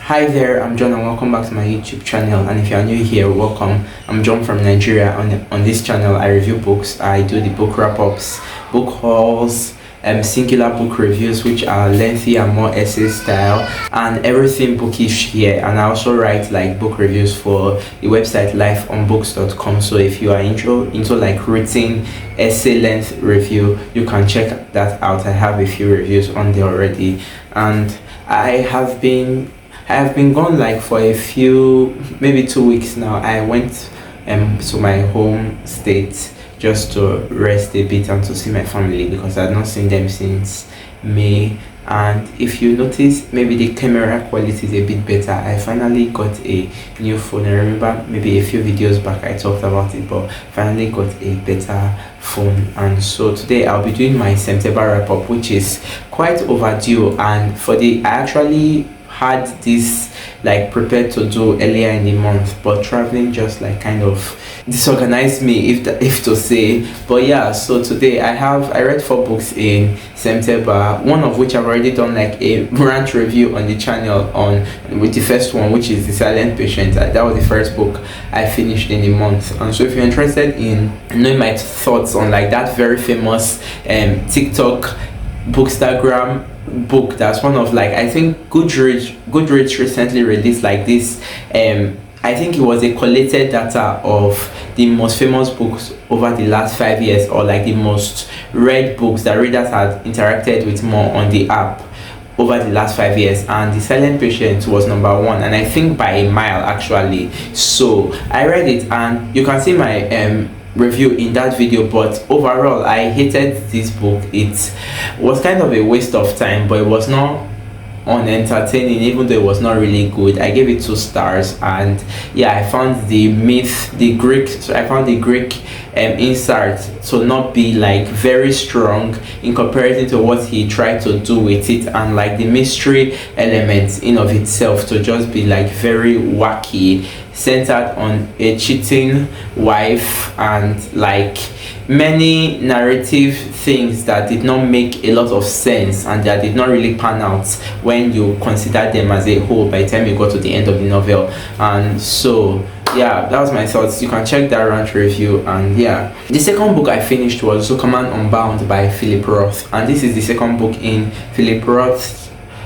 Hi there, I'm John and welcome back to my YouTube channel. And if you are new here, welcome. I'm John from Nigeria. On this channel, I review books. I do the book wrap-ups, book hauls, singular book reviews, which are lengthy and more essay style, and everything bookish here. And I also write like book reviews for the website lifeonbooks.com. So if you are into like written essay length review, you can check that out. I have a few reviews on there already, and I have been gone like for a few, maybe 2 weeks now. I went to my home state just to rest a bit and to see my family because I had not seen them since May. And if you notice, maybe the camera quality is a bit better. I finally got a new phone. I remember maybe a few videos back I talked about it, but finally got a better phone. And so today I'll be doing my September wrap-up, which is quite overdue. And I actually had this like prepared to do earlier in the month, but traveling just like kind of disorganized me, if to say. But yeah, so today I read 4 books in September, one of which I've already done like a rant review on the channel with the first one, which is The Silent Patient. That was the first book I finished in the month. And so if you're interested in knowing my thoughts on like that very famous TikTok bookstagram book, that's one of like, I think Goodreads recently released like this I think it was a collated data of the most famous books over the last 5 years, or like the most read books that readers had interacted with more on the app over the last 5 years, and The Silent Patient was number 1, and I think by a mile actually. So I read it, and you can see my review in that video. But overall, I hated this book. It was kind of a waste of time, but it was not unentertaining, even though it was not really good. I gave it 2 stars, and yeah, I found the Greek insert to not be like very strong in comparison to what he tried to do with it, and like the mystery element in of itself to just be like very wacky, centered on a cheating wife, and like many narrative things that did not make a lot of sense and that did not really pan out when you consider them as a whole by the time you got to the end of the novel. And so yeah, that was my thoughts. You can check that rant review. And yeah, the second book I finished was Zuckerman Unbound by Philip Roth, and this is the second book in Philip Roth's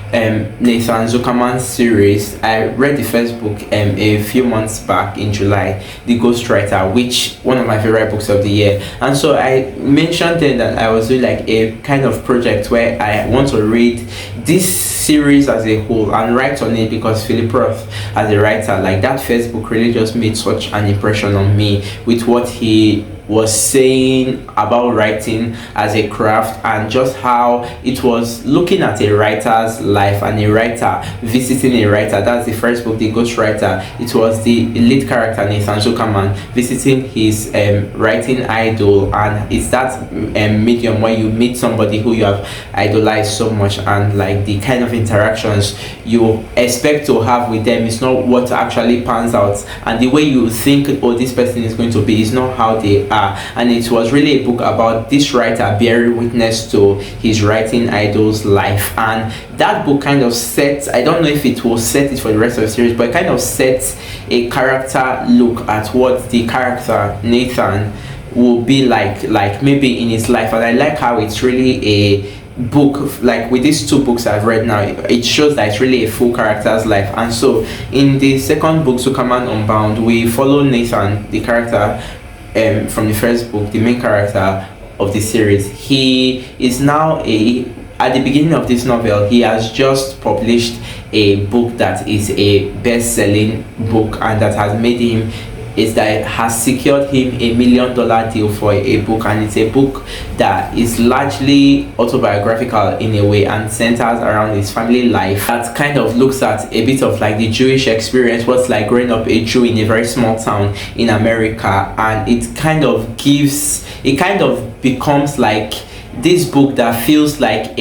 Nathan Zuckerman series. I read the first book a few months back in July, The Ghostwriter, which one of my favorite books of the year. And so I mentioned then that I was doing like a kind of project where I want to read this series as a whole and write on it, because Philip Roth as a writer, like that first book really just made such an impression on me with what he was saying about writing as a craft, and just how it was looking at a writer's life and a writer visiting a writer. That's the first book, The Ghostwriter. It was the lead character, Nathan Zuckerman, visiting his writing idol, and it's that medium where you meet somebody who you have idolized so much, and like the kind of interactions you expect to have with them is not what actually pans out, and the way you think, oh, this person is going to be, is not how they are. And it was really a book about this writer bearing witness to his writing idol's life. And that book kind of sets, I don't know if it will set it for the rest of the series, but it kind of sets a character look at what the character Nathan will be like maybe in his life. And I like how it's really a book, like with these 2 books I've read now, it shows that it's really a full character's life. And so in the second book, Zuckerman Unbound, we follow Nathan, the character from the first book, the main character of the series. He is now at the beginning of this novel, he has just published a book that is a best-selling book, and that has secured him $1 million deal for a book. And it's a book that is largely autobiographical in a way, and centers around his family life, that kind of looks at a bit of like the Jewish experience, what's like growing up a Jew in a very small town in America. And it kind of becomes like this book that feels like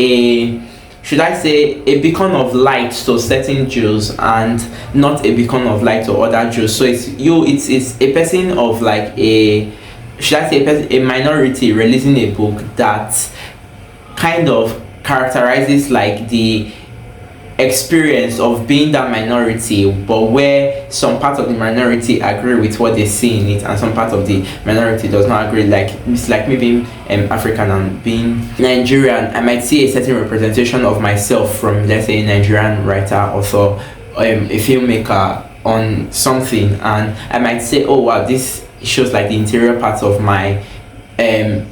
should I say, a beacon of light to certain Jews and not a beacon of light to other Jews. So it's a person of like a minority releasing a book that kind of characterizes like the experience of being that minority, but where some part of the minority agree with what they see in it and some part of the minority does not agree. Like it's like me being African and being Nigerian, I might see a certain representation of myself from, let's say, a Nigerian writer, also a filmmaker on something, and I might say, oh wow, this shows like the interior parts of my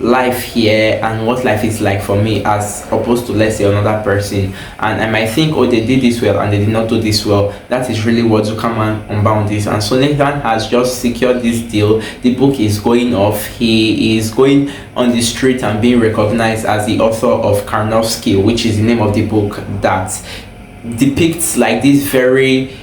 life here and what life is like for me, as opposed to, let's say, another person, and I might think, oh, they did this well and they did not do this well. That is really what Zuckerman Unbound is. And so Nathan has just secured this deal. The book is going off. He is going on the street and being recognized as the author of Karnofsky, which is the name of the book that depicts like this very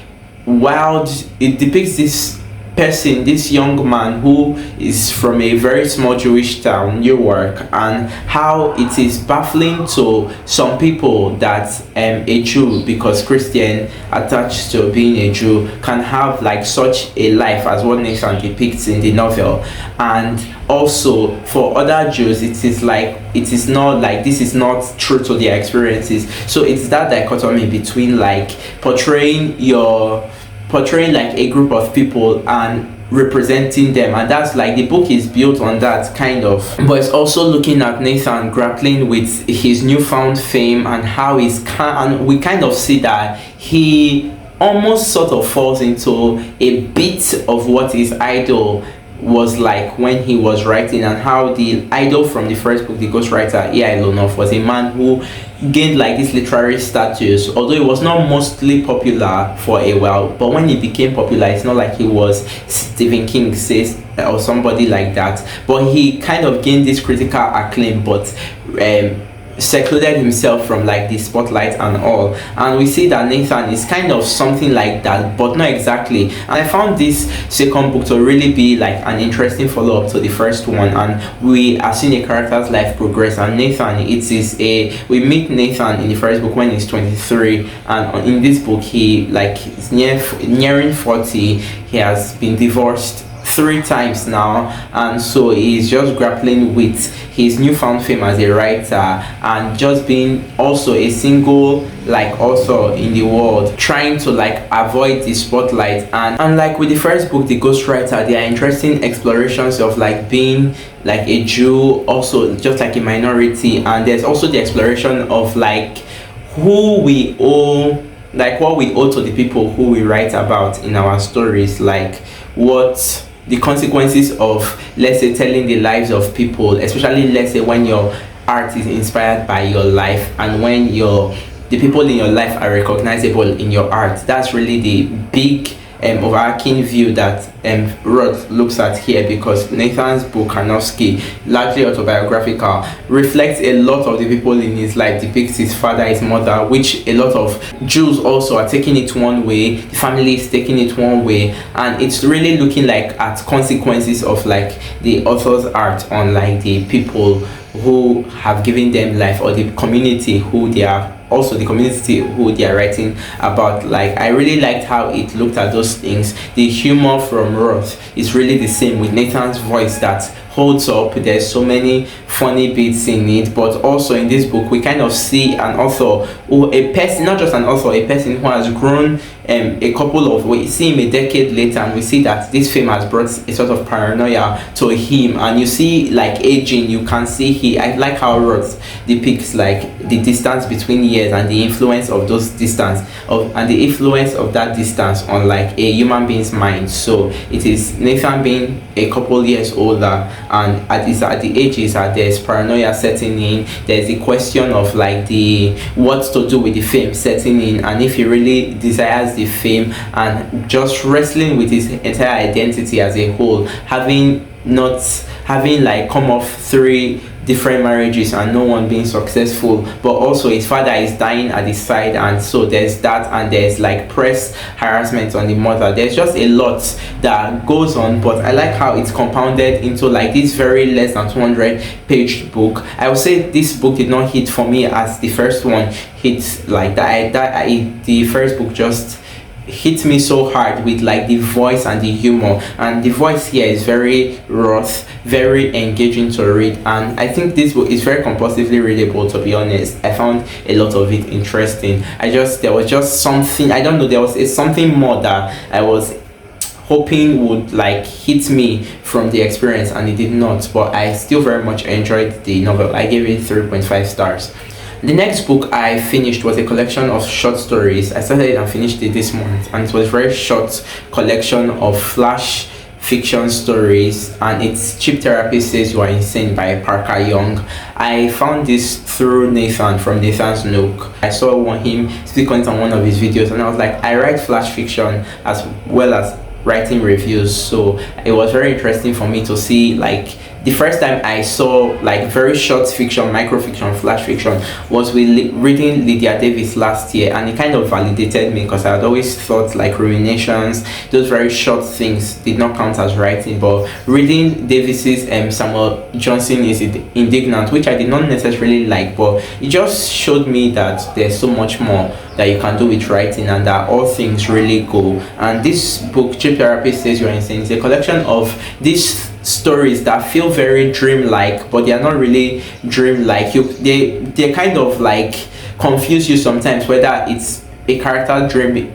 wild, it depicts this person, this young man who is from a very small Jewish town, Newark, and how it is baffling to some people that a Jew, because Christian attached to being a Jew, can have like such a life as what Nathan depicts in the novel. And also for other Jews, it is like, it is not like, this is not true to their experiences. So it's that dichotomy between like portraying like a group of people and representing them, and that's like the book is built on that kind of. But it's also looking at Nathan grappling with his newfound fame and how and we kind of see that he almost sort of falls into a bit of what his idol was like when he was writing, and how the idol from the first book, the ghostwriter E.i. Lonoff, was a man who gained like this literary status, although he was not mostly popular for a while. But when he became popular, it's not like he was Stephen King says or somebody like that, but he kind of gained this critical acclaim, but secluded himself from like the spotlight and all. And we see that Nathan is kind of something like that, but not exactly. And I found this second book to really be like an interesting follow-up to the first one, and we are seeing a character's life progress. And Nathan, we meet Nathan in the first book when he's 23, and in this book he like is nearing 40. He has been divorced 3 times now, and so he's just grappling with his newfound fame as a writer and just being also a single like author in the world, trying to like avoid the spotlight. And like with the first book, the ghostwriter, there are interesting explorations of like being like a Jew, also just like a minority, and there's also the exploration of like who we owe, like what we owe to the people who we write about in our stories, like what the consequences of, let's say, telling the lives of people, especially let's say when your art is inspired by your life and when the people in your life are recognizable in your art. That's really the big overarching view that Roth looks at here, because Nathan's book Karnofsky, largely autobiographical, reflects a lot of the people in his life, depicts his father, his mother, which a lot of Jews also are taking it one way, the family is taking it one way, and it's really looking like at consequences of like the author's art on like the people who have given them life, or the community who they are, also the community who they are writing about. Like I really liked how it looked at those things. The humor from Roth is really the same, with Nathan's voice that holds up. There's so many funny bits in it, but also in this book we kind of see an author, or a person, not just an author, a person who has grown we see him a decade later, and we see that this fame has brought a sort of paranoia to him, and you see like aging, you can see I like how Roth depicts like the distance between years and the influence of those distance and the influence of that distance on like a human being's mind. So it is Nathan being a couple years older, and at the ages that there's paranoia setting in, there's the question of like the what to do with the fame setting in, and if he really desires the fame, and just wrestling with his entire identity as a whole, having like come off 3 different marriages and no one being successful, but also his father is dying at his side, and so there's that, and there's like press harassment on the mother. There's just a lot that goes on, but I like how it's compounded into like this very less than 200-page book. I would say this book did not hit for me as the first one hit like that. The first book just hit me so hard with like the voice and the humor, and the voice here is very Roth, very engaging to read, and I think this book is very compulsively readable. To be honest, I found a lot of it interesting. There was just something, I don't know, there was something more that I was hoping would like hit me from the experience, and it did not, but I still very much enjoyed the novel. I gave it 3.5 stars. The next book I finished was a collection of short stories. I started it and finished it this month, and it was a very short collection of flash fiction stories, and it's Cheap Therapy Says You Are Insane by Parker Young. I found this through Nathan from Nathan's Nook. I saw him speak on it on one of his videos, and I was like, I write flash fiction as well as writing reviews, so it was very interesting for me to see, like, the first time I saw like very short fiction, microfiction, flash fiction was with reading Lydia Davis last year, and it kind of validated me because I had always thought like ruminations, those very short things did not count as writing. But reading Davis's Samuel Johnson is Indignant, which I did not necessarily like, but it just showed me that there's so much more that you can do with writing, and that all things really go. And this book, Cheap Therapy Says You're Insane, is a collection of these stories that feel very dreamlike, but they are not really dreamlike. They kind of like confuse you sometimes whether it's a character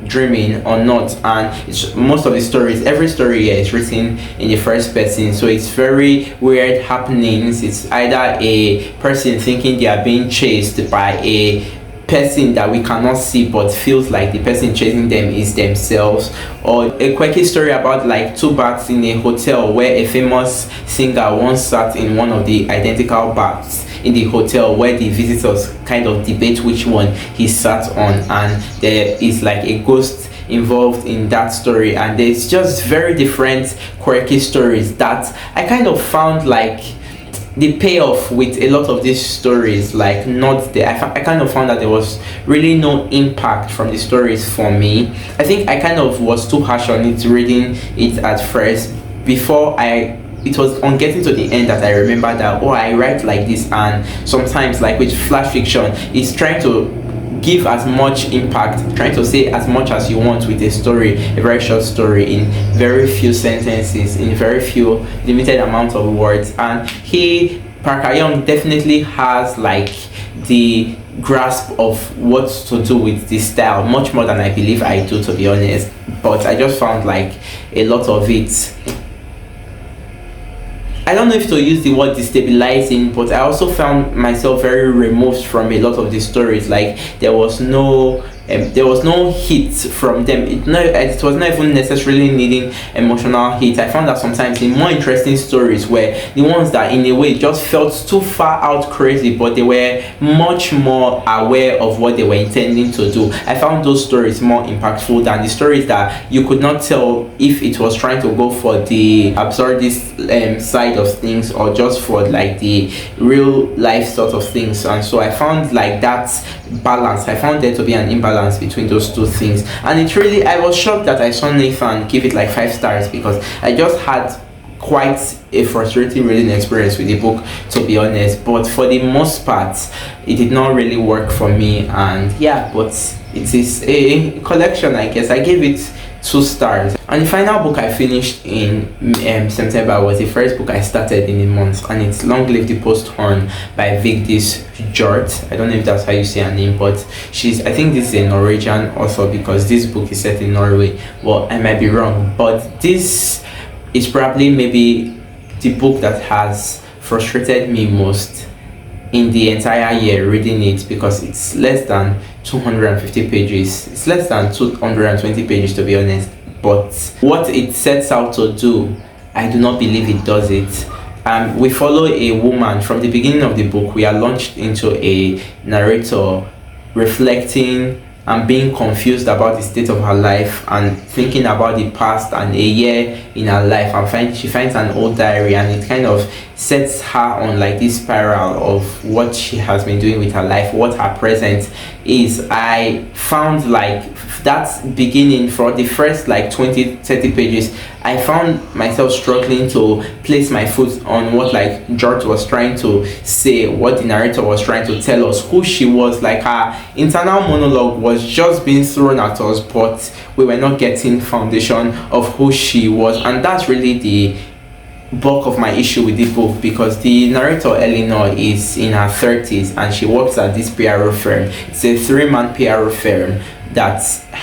dreaming or not. And it's most of the stories, every story here is written in the first person, so it's very weird happenings. It's either a person thinking they are being chased by a person that we cannot see but feels like the person chasing them is themselves, or a quirky story about like two bats in a hotel where a famous singer once sat in one of the identical bats in the hotel, where the visitors kind of debate which one he sat on, and there is like a ghost involved in that story. And there's just very different quirky stories that I kind of found like the payoff with a lot of these stories like not there. I kind of found that there was really no impact from the stories for me. I think I kind of was too harsh on it reading it at first. It was on getting to the end that I remember that, oh, I write like this. And sometimes like with flash fiction, it's trying to give as much impact, trying to say as much as you want with a story, a very short story, in very few sentences, in very few limited amount of words. And Parker Young definitely has like the grasp of what to do with this style, much more than I believe I do, to be honest. But I just found like a lot of it, I don't know if to use the word destabilizing, but I also found myself very removed from a lot of the stories. Like there was no hit from them. It was not even necessarily needing emotional hit. I found that sometimes the more interesting stories were the ones that in a way just felt too far out crazy, but they were much more aware of what they were intending to do. I found those stories more impactful than the stories that you could not tell if it was trying to go for the absurdist side of things, or just for like the real life sort of things. And so I found like that balance, I found there to be an imbalance between those two things. And it really, I was shocked that I saw Nathan give it like 5 stars, because I just had quite a frustrating reading experience with the book, to be honest. But for the most part, it did not really work for me. And yeah, but it is a collection, I guess. I gave it 2 stars. And the final book I finished in September was the first book I started in a month, and it's Long Live the Posthorn by Vigdis Hjorth. I don't know if that's how you say her name, but I think this is a Norwegian author, because this book is set in Norway. Well, I might be wrong, but this is probably maybe the book that has frustrated me most in the entire year reading it, because it's less than 250 pages. It's less than 220 pages, to be honest. But what it sets out to do, I do not believe it does it. We follow a woman from the beginning of the book. We are launched into a narrator reflecting and being confused about the state of her life, and thinking about the past and a year in her life, and she finds an old diary, and it kind of sets her on like this spiral of what she has been doing with her life, what her present is. I found like that beginning, for the first like 20-30 pages, I found myself struggling to place my foot on what like George was trying to say, what the narrator was trying to tell us, who she was. Like her internal monologue was just being thrown at us, but we were not getting foundation of who she was. And that's really the bulk of my issue with the book, because the narrator Eleanor is in her 30s and she works at this PRO firm. It's a 3-man PRO firm that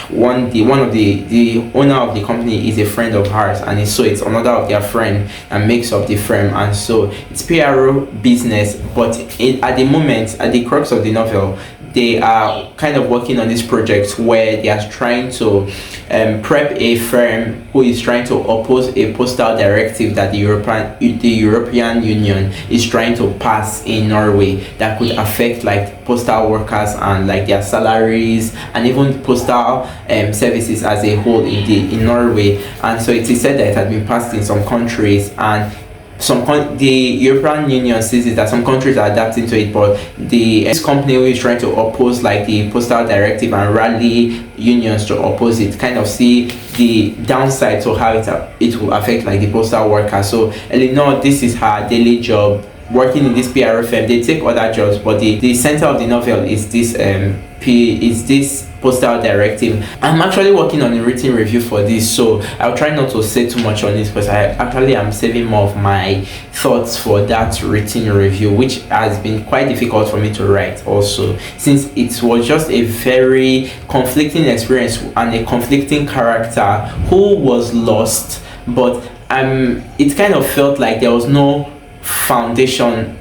the owner of the company is a friend of hers, and it's another of their friend that makes up the firm. And so it's PRO business, but at the moment, at the crux of the novel, they are kind of working on this project where they are trying to prep a firm who is trying to oppose a postal directive that the European Union is trying to pass in Norway, that could affect like postal workers and like their salaries, and even postal services as a whole in Norway. And so it is said that it had been passed in some countries, and the European Union sees it that some countries are adapting to it, but this company who is trying to oppose like the postal directive and rally unions to oppose it kind of see the downside to how it will affect like the postal workers. So Eleanor, this is her daily job, working in this PRO firm. They take other jobs, but the center of the novel is this postal directive. I'm actually working on a written review for this, so I'll try not to say too much on this, because I actually am saving more of my thoughts for that written review, which has been quite difficult for me to write also, since it was just a very conflicting experience and a conflicting character who was lost. But it kind of felt like there was no foundation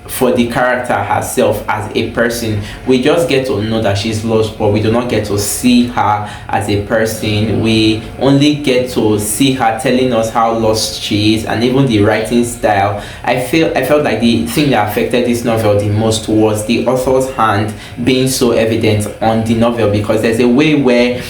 for the character herself as a person. We just get to know that she's lost, but we do not get to see her as a person. We only get to see her telling us how lost she is, and even the writing style. I felt like the thing that affected this novel the most was the author's hand being so evident on the novel, because there's a way where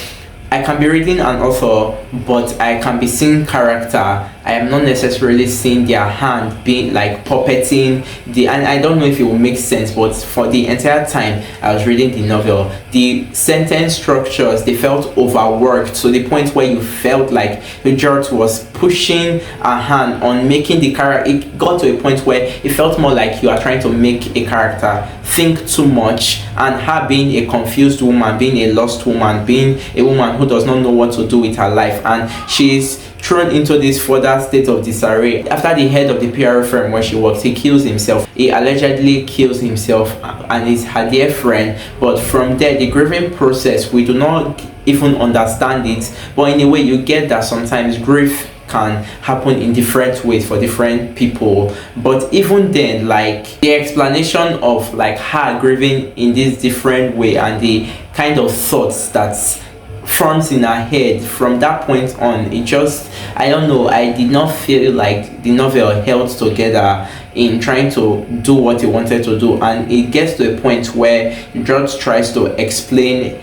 I can be reading an author, but I can be seeing character. I am not necessarily seeing their hand being like puppeting and I don't know if it will make sense, but for the entire time I was reading the novel, the sentence structures, they felt overworked to the point where you felt like George was pushing a hand on making the character. It got to a point where it felt more like you are trying to make a character think too much, and her being a confused woman, being a lost woman, being a woman who does not know what to do with her life, and she's thrown into this further state of disarray. After the head of the PR firm where she works, he kills himself. He allegedly kills himself and is her dear friend. But from there, the grieving process, we do not even understand it. But in a way, you get that sometimes grief can happen in different ways for different people. But even then, like the explanation of like her grieving in this different way and the kind of thoughts that's forms in her head from that point on, it just, I don't know, I did not feel like the novel held together in trying to do what he wanted to do. And it gets to a point where George tries to explain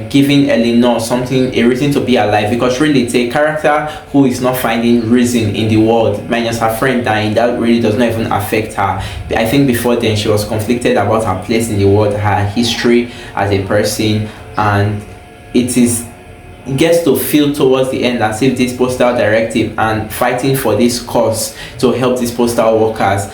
giving Eleanor a reason to be alive, because really it's a character who is not finding reason in the world, minus her friend dying. That really does not even affect her. I think before then she was conflicted about her place in the world, her history as a person, and it gets to feel towards the end as if this postal directive and fighting for this cause to help these postal workers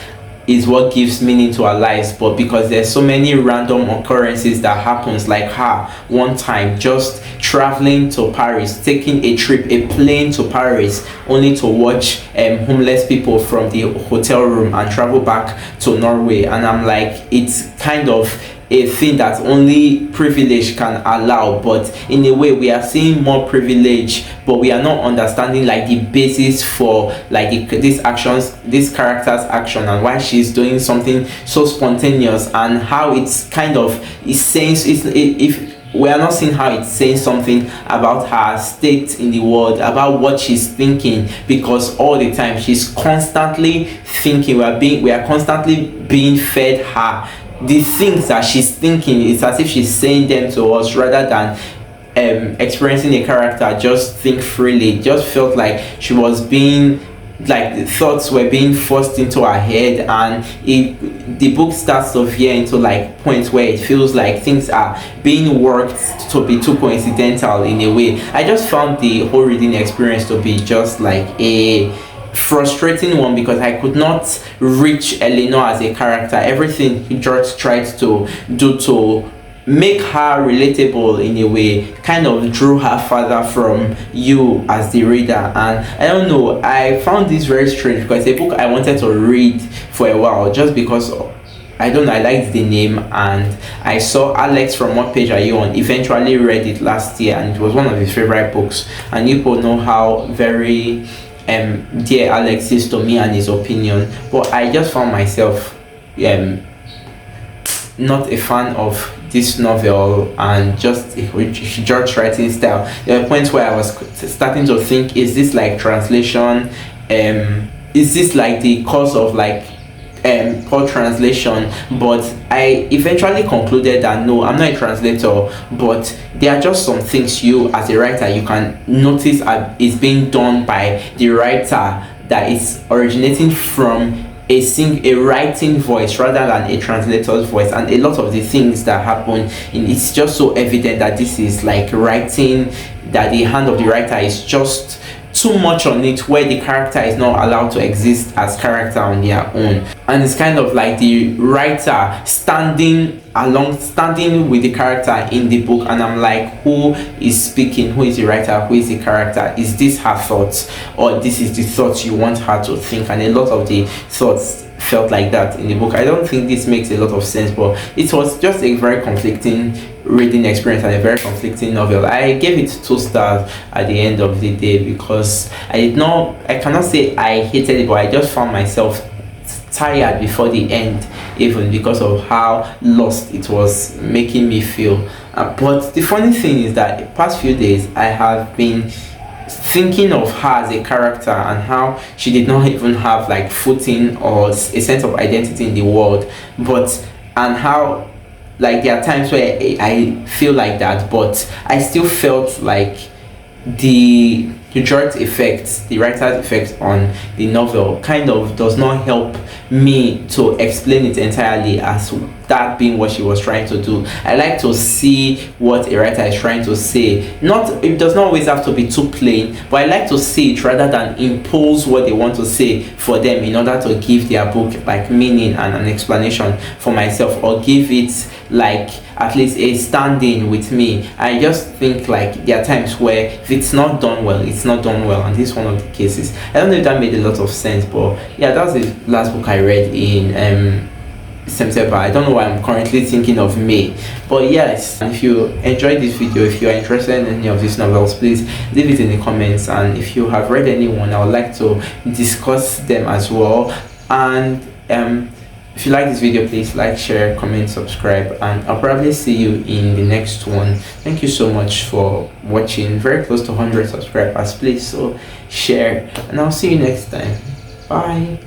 is what gives meaning to our lives. But because there's so many random occurrences that happens, like her one time just traveling to Paris, taking a plane to Paris, only to watch homeless people from the hotel room and travel back to Norway. And I'm like, it's kind of a thing that only privilege can allow, but in a way we are seeing more privilege, but we are not understanding like the basis for like this character's action, and why she's doing something so spontaneous, and how it's kind of if we are not seeing how it's saying something about her state in the world, about what she's thinking, because all the time she's constantly thinking. We are constantly being fed her the things that she's thinking. It's as if she's saying them to us rather than experiencing a character just think freely. It just felt like she was being like the thoughts were being forced into her head, and the book starts to veer into like points where it feels like things are being worked to be too coincidental in a way. I just found the whole reading experience to be just like a frustrating one, because I could not reach Eleanor as a character. Everything George tried to do to make her relatable in a way kind of drew her further from you as the reader. And I don't know, I found this very strange, because it's a book I wanted to read for a while, just because I don't know, I liked the name, and I saw Alex from What Page Are You On eventually read it last year, and it was one of his favorite books. And you people know how very dear Alex is to me and his opinion, but I just found myself not a fan of this novel and just George writing style. There were points where I was starting to think, is this like translation? Is this like the cause of like poor translation? But I eventually concluded that no, I'm not a translator, but there are just some things you as a writer you can notice is being done by the writer that is originating from a writing voice rather than a translator's voice. And a lot of the things that happen it's just so evident that this is like writing, that the hand of the writer is just too much on it, where the character is not allowed to exist as character on their own. And it's kind of like the writer standing with the character in the book, and I'm like, who is speaking? Who is the writer? Who is the character? Is this her thoughts, or this is the thoughts you want her to think? And a lot of the thoughts felt like that in the book. I don't think this makes a lot of sense, but it was just a very conflicting reading experience and a very conflicting novel. I gave it 2 stars at the end of the day, because I cannot say I hated it, but I just found myself tired before the end, even because of how lost it was making me feel. But the funny thing is that the past few days I have been thinking of her as a character, and how she did not even have like footing or a sense of identity in the world, and how like there are times where I feel like that, but I still felt like the George effect, the writer's effect on the novel kind of does not help me to explain it entirely as that being what she was trying to do. I like to see what a writer is trying to say. It does not always have to be too plain, but I like to see it rather than impose what they want to say for them in order to give their book like meaning and an explanation for myself, or give it like at least a stand-in with me. I just think like there are times where if it's not done well, it's not done well, and this is one of the cases. I don't know if that made a lot of sense, but yeah, that's the last book I read in September. I don't know why I'm currently thinking of May, but yes, if you enjoyed this video, if you are interested in any of these novels, please leave it in the comments, and if you have read anyone, I would like to discuss them as well. And if you like this video, please like, share, comment, subscribe, and I'll probably see you in the next one. Thank you so much for watching. Very close to 100 subscribers, please, so share, and I'll see you next time. Bye.